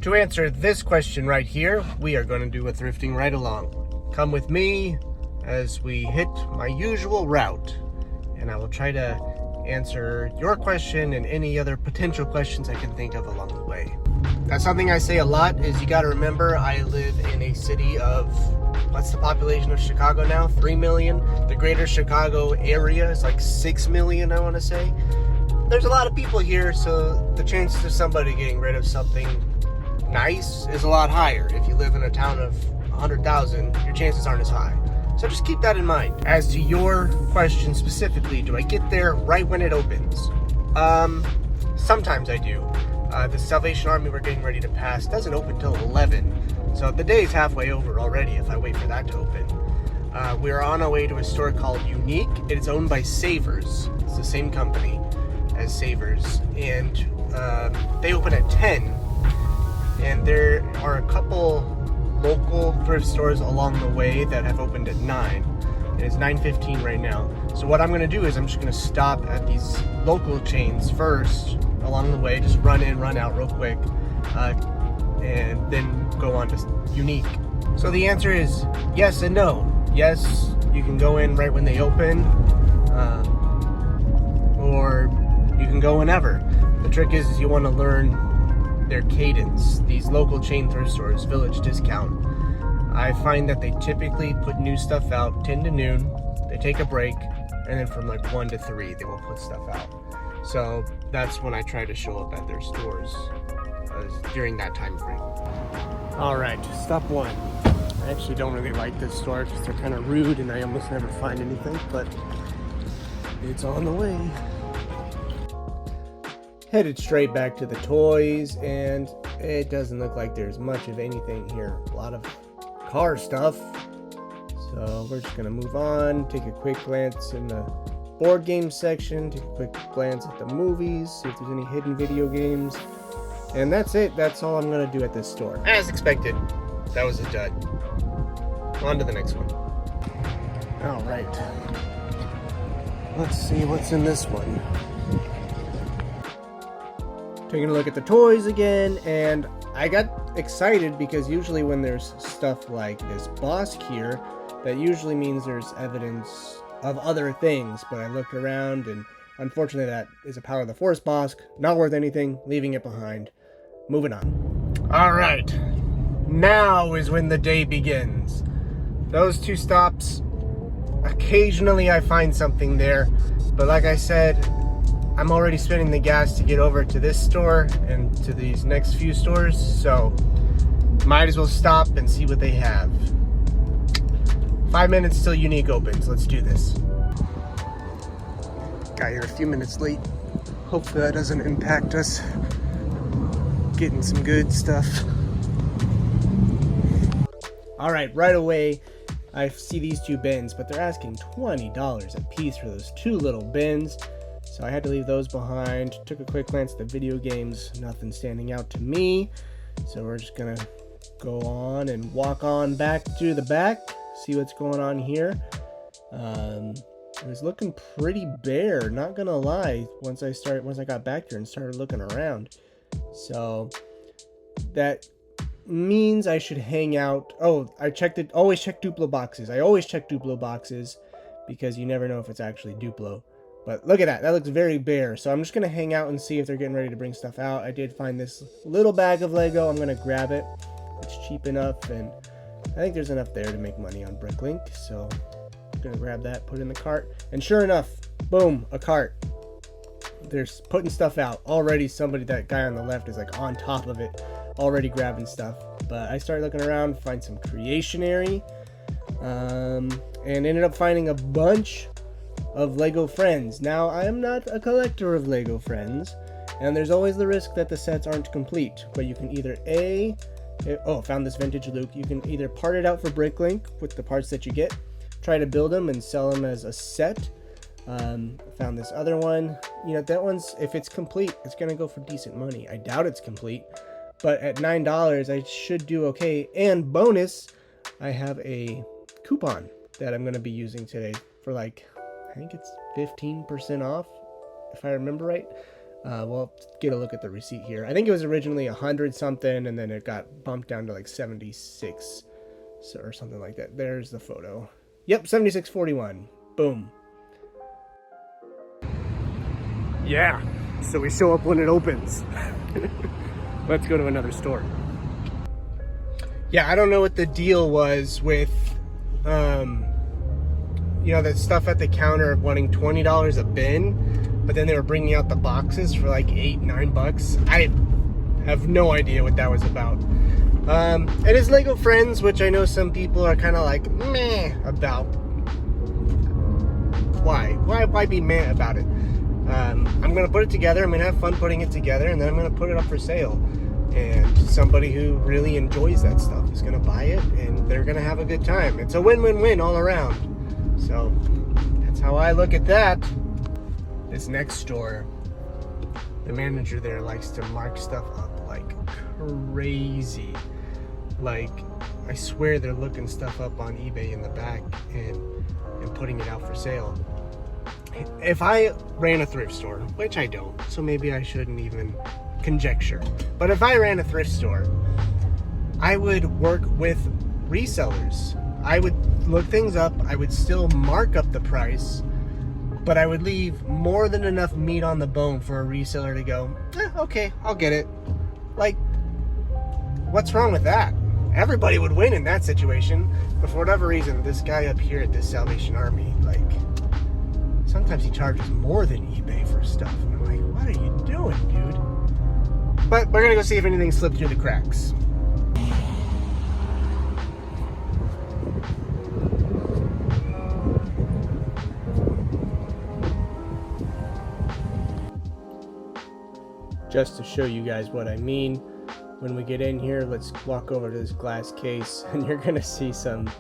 To answer this question right here, we are going to do a thrifting right along. Come with me as we hit my usual route, and I will try to answer your question and any other potential questions I can think of along the way. That's something I say a lot, is you got to remember I live in a city of, what's the population of Chicago now? 3 million. The greater Chicago area is like 6 million, I want to say. There's a lot of people here, so the chances of somebody getting rid of something nice is a lot higher. If you live in a town of 100,000, your chances aren't as high. So just keep that in mind. As to your question specifically, do I get there right when it opens? Sometimes I do. The Salvation Army we're getting ready to pass doesn't open till 11, so the day is halfway over already if I wait for that to open. We're on our way to a store called Unique. It's owned by Savers. It's the same company as Savers, and they open at 10. And there are a couple local thrift stores along the way that have opened at 9. And it's 9:15 right now. So what I'm going to do is I'm just going to stop at these local chains first along the way, just run in, run out real quick, and then go on to Unique. So the answer is yes and no. Yes, you can go in right when they open, or you can go whenever. The trick is you want to learn their cadence. These local chain thrift stores, Village Discount, I find that they typically put new stuff out 10 to noon, they take a break, and then from like 1 to 3 they will put stuff out. So that's when I try to show up at their stores, during that time frame. Alright, stop one. I actually don't really like this store because they're kind of rude and I almost never find anything, but it's on the way. Headed straight back to the toys, and it doesn't look like there's much of anything here. A lot of car stuff. So we're just gonna move on, take a quick glance in the board game section, take a quick glance at the movies, see if there's any hidden video games. And that's it. That's all I'm gonna do at this store. As expected, that was a dud. On to the next one. Alright. Let's see what's in this one. Taking a look at the toys again, and I got excited because usually when there's stuff like this Bosk here, that usually means there's evidence of other things, but I looked around and unfortunately that is a Power of the Force Bosk, not worth anything, leaving it behind. Moving on. Alright, now is when the day begins. Those two stops, occasionally I find something there, but like I said, I'm already spending the gas to get over to this store and to these next few stores, so might as well stop and see what they have. 5 minutes till Unique opens. Let's do this. Got here a few minutes late. Hopefully that doesn't impact us getting some good stuff. Alright, right away I see these two bins, but they're asking $20 a piece for those two little bins. So I had to leave those behind. Took a quick glance at the video games. Nothing standing out to me. So we're just gonna go on and walk on back to the back. See what's going on here. It was looking pretty bare, not gonna lie, once I got back here and started looking around. So that means I should hang out. Oh, I checked it. Always check Duplo boxes. I always check Duplo boxes because you never know if it's actually Duplo. But look at that. That looks very bare. So I'm just going to hang out and see if they're getting ready to bring stuff out. I did find this little bag of Lego. I'm going to grab it. It's cheap enough, and I think there's enough there to make money on Bricklink. So I'm going to grab that, put it in the cart. And sure enough, boom, a cart. They're putting stuff out. Already that guy on the left is like on top of it, already grabbing stuff. But I started looking around, find some Creationary, and ended up finding a bunch of Lego Friends. Now, I am not a collector of Lego Friends, and there's always the risk that the sets aren't complete, but you can either found this vintage Luke. You can either part it out for Bricklink with the parts that you get, try to build them and sell them as a set. Found this other one. You know, that one's, if it's complete, it's gonna go for decent money. I doubt it's complete, but at $9 I should do okay. And bonus, I have a coupon that I'm gonna be using today for like, I think it's 15% off, if I remember right. We'll get a look at the receipt here. I think it was originally 100 something, and then it got bumped down to like 76 or something like that. There's the photo. Yep, 76.41. Boom. Yeah, so we show up when it opens. Let's go to another store. Yeah, I don't know what the deal was with, you know, the stuff at the counter wanting $20 a bin, but then they were bringing out the boxes for like $8-9. I have no idea what that was about. It is Lego Friends, which I know some people are kind of like meh about. Why be meh about it? I'm gonna put it together. I'm gonna have fun putting it together, and then I'm gonna put it up for sale. And somebody who really enjoys that stuff is gonna buy it, and they're gonna have a good time. It's a win-win-win all around. So that's how I look at that. This next store, the manager there likes to mark stuff up like crazy. Like, I swear they're looking stuff up on eBay in the back and putting it out for sale. If I ran a thrift store, which I don't, so maybe I shouldn't even conjecture, but if I ran a thrift store, I would work with resellers. I would look things up, I would still mark up the price, but I would leave more than enough meat on the bone for a reseller to go, okay, I'll get it. Like, what's wrong with that? Everybody would win in that situation. But for whatever reason, this guy up here at this Salvation Army, like, sometimes he charges more than eBay for stuff. And I'm like, what are you doing, dude? But we're gonna go see if anything slipped through the cracks. Just to show you guys what I mean, when we get in here, let's walk over to this glass case, and you're gonna see some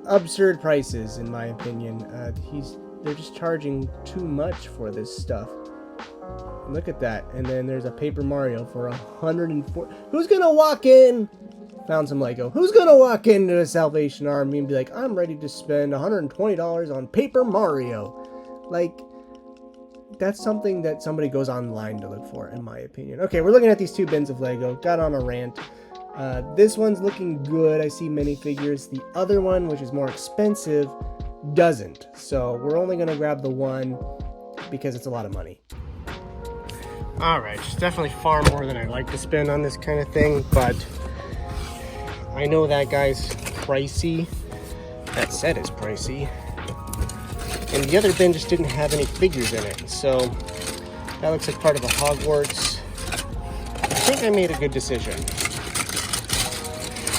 absurd prices, in my opinion. They're just charging too much for this stuff. Look at that. And then there's a Paper Mario for 104. Who's gonna walk in? Found some Lego. Who's gonna walk into a Salvation Army and be like, I'm ready to spend $120 on Paper Mario? Like, that's something that somebody goes online to look for, in my opinion. Okay, we're looking at these two bins of Lego. Got on a rant. This one's looking good. I see minifigures. The other one, which is more expensive, doesn't. So we're only gonna grab the one because it's a lot of money. Alright, it's definitely far more than I'd like to spend on this kind of thing, but I know that guy's pricey. That set is pricey. And the other bin just didn't have any figures in it, so that looks like part of a Hogwarts. I think I made a good decision.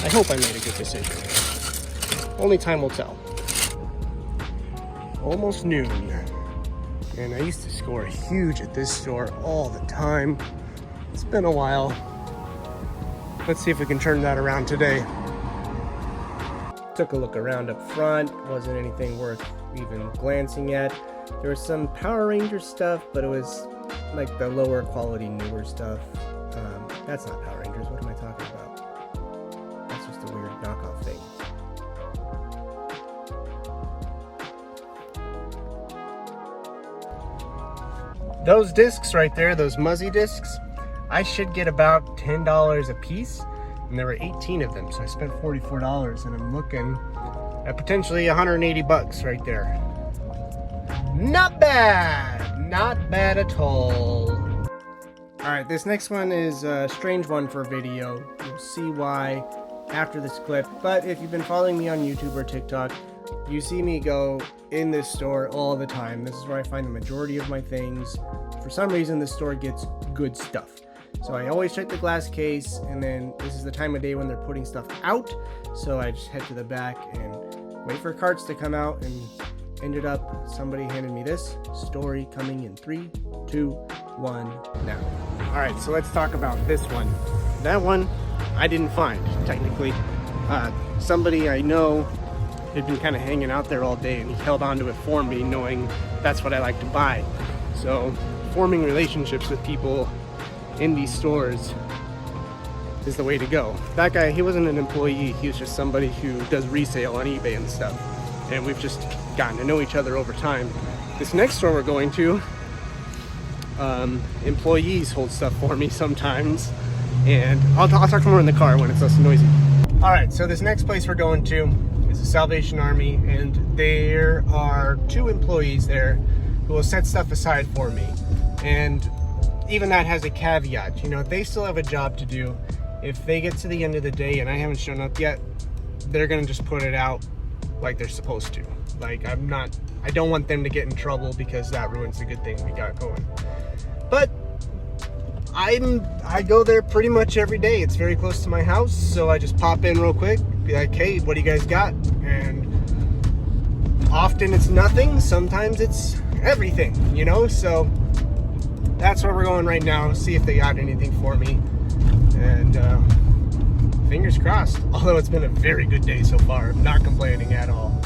I hope I made a good decision. Only time will tell. Almost noon. And I used to score huge at this store all the time. It's been a while. Let's see if we can turn that around today. Took a look around up front. Wasn't anything worth even glancing at. There was some Power Ranger stuff, but it was like the lower quality, newer stuff. That's not Power Rangers. What am I talking about? That's just a weird knockoff thing. Those discs right there, those Muzzy discs, I should get about $10 a piece, and there were 18 of them, so I spent $44, and I'm looking at potentially 180 bucks right there. Not bad! Not bad at all. Alright, this next one is a strange one for video. You'll see why after this clip, but if you've been following me on YouTube or TikTok, you see me go in this store all the time. This is where I find the majority of my things. For some reason, this store gets good stuff. So I always check the glass case, and then this is the time of day when they're putting stuff out. So I just head to the back and wait for carts to come out, and ended up somebody handed me this. Story coming in 3, 2, 1, now. Alright, so let's talk about this one. That one I didn't find, technically. Somebody I know had been kind of hanging out there all day, and he held on to it for me, knowing that's what I like to buy. So forming relationships with people in these stores is the way to go. That guy, he wasn't an employee, he was just somebody who does resale on eBay and stuff, and we've just gotten to know each other over time. This next store we're going to, employees hold stuff for me sometimes, and I'll talk more in the car when it's less noisy. All right, so this next place we're going to is the Salvation Army, and there are 2 employees there who will set stuff aside for me. And even that has a caveat. You know, they still have a job to do. If they get to the end of the day and I haven't shown up yet, they're gonna just put it out like they're supposed to. Like, I don't want them to get in trouble because that ruins the good thing we got going. But I go there pretty much every day. It's very close to my house, so I just pop in real quick, be like, hey, what do you guys got? And often it's nothing, sometimes it's everything, you know? So that's where we're going right now, see if they got anything for me. And fingers crossed, although it's been a very good day so far. I'm not complaining at all.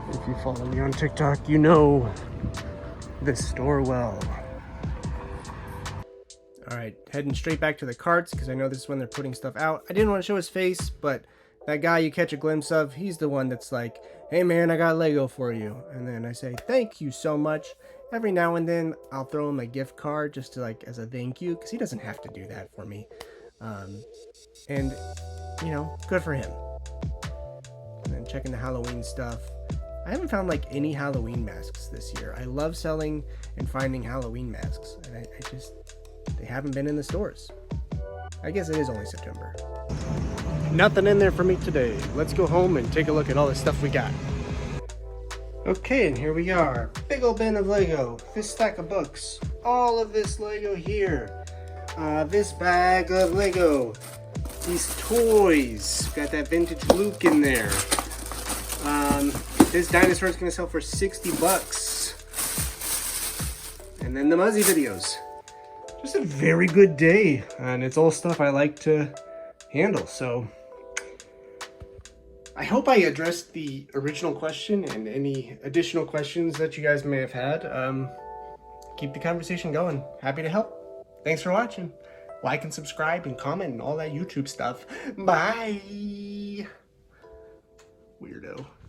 If you follow me on TikTok, you know this store well. All right, heading straight back to the carts because I know this is when they're putting stuff out. I didn't want to show his face, but that guy you catch a glimpse of, he's the one that's like, hey man, I got Lego for you. And then I say, thank you so much. Every now and then I'll throw him a gift card just to like as a thank you, because he doesn't have to do that for me. And you know, good for him. And then checking the Halloween stuff. I haven't found like any Halloween masks this year. I love selling and finding Halloween masks, and I just, they haven't been in the stores. I guess it is only September. Nothing in there for me today. Let's go home and take a look at all the stuff we got. Okay, and here we are. Big old bin of Lego. This stack of books. All of this Lego here. This bag of Lego. These toys. Got that vintage Luke in there. This dinosaur is going to sell for 60 bucks. And then the Muzzy videos. Just a very good day. And it's all stuff I like to handle. So I hope I addressed the original question and any additional questions that you guys may have had. Keep the conversation going. Happy to help. Thanks for watching. Like and subscribe and comment and all that YouTube stuff. Bye. Weirdo.